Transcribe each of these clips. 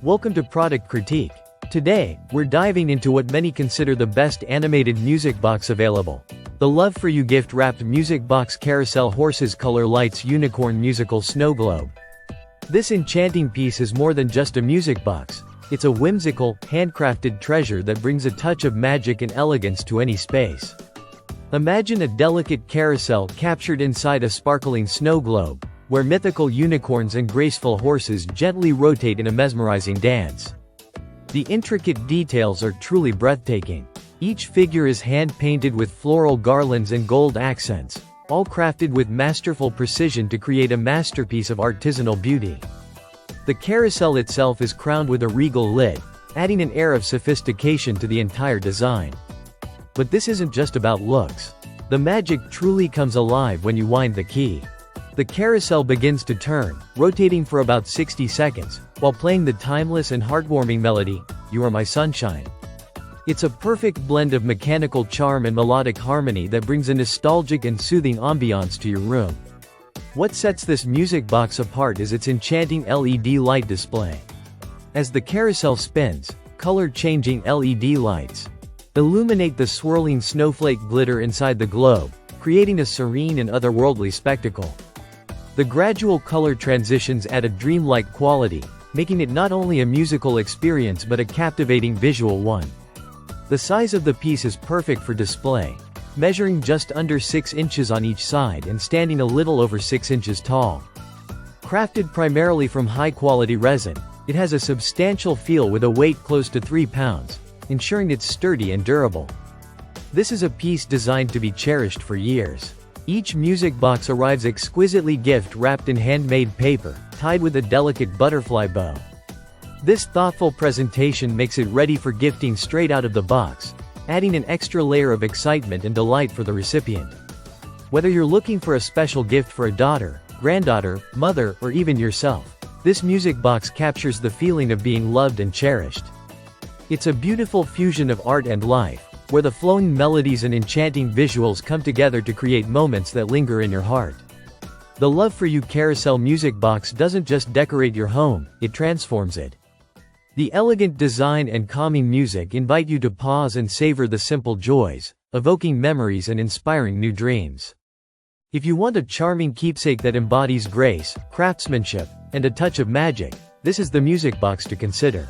Welcome to Product Critique. Today, we're diving into what many consider the best animated music box available. The Love For You gift-wrapped music box Carousel Horses Color Lights Unicorn Musical Snow Globe. This enchanting piece is more than just a music box. It's a whimsical, handcrafted treasure that brings a touch of magic and elegance to any space. Imagine a delicate carousel captured inside a sparkling snow globe, where mythical unicorns and graceful horses gently rotate in a mesmerizing dance. The intricate details are truly breathtaking. Each figure is hand-painted with floral garlands and gold accents, all crafted with masterful precision to create a masterpiece of artisanal beauty. The carousel itself is crowned with a regal lid, adding an air of sophistication to the entire design. But this isn't just about looks. The magic truly comes alive when you wind the key. The carousel begins to turn, rotating for about 60 seconds, while playing the timeless and heartwarming melody, "You Are My Sunshine." It's a perfect blend of mechanical charm and melodic harmony that brings a nostalgic and soothing ambiance to your room. What sets this music box apart is its enchanting LED light display. As the carousel spins, color-changing LED lights illuminate the swirling snowflake glitter inside the globe, creating a serene and otherworldly spectacle. The gradual color transitions add a dreamlike quality, making it not only a musical experience but a captivating visual one. The size of the piece is perfect for display, measuring just under 6 inches on each side and standing a little over 6 inches tall. Crafted primarily from high-quality resin, it has a substantial feel with a weight close to 3 pounds, ensuring it's sturdy and durable. This is a piece designed to be cherished for years. Each music box arrives exquisitely gift-wrapped in handmade paper, tied with a delicate butterfly bow. This thoughtful presentation makes it ready for gifting straight out of the box, adding an extra layer of excitement and delight for the recipient. Whether you're looking for a special gift for a daughter, granddaughter, mother, or even yourself, this music box captures the feeling of being loved and cherished. It's a beautiful fusion of art and life, where the flowing melodies and enchanting visuals come together to create moments that linger in your heart. The Love For You carousel music box doesn't just decorate your home, it transforms it. The elegant design and calming music invite you to pause and savor the simple joys, evoking memories and inspiring new dreams. If you want a charming keepsake that embodies grace, craftsmanship, and a touch of magic, this is the music box to consider.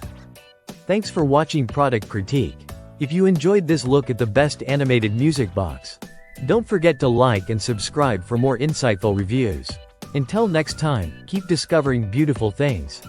Thanks for watching Product Critique. If you enjoyed this look at the best animated music box, don't forget to like and subscribe for more insightful reviews. Until next time, keep discovering beautiful things.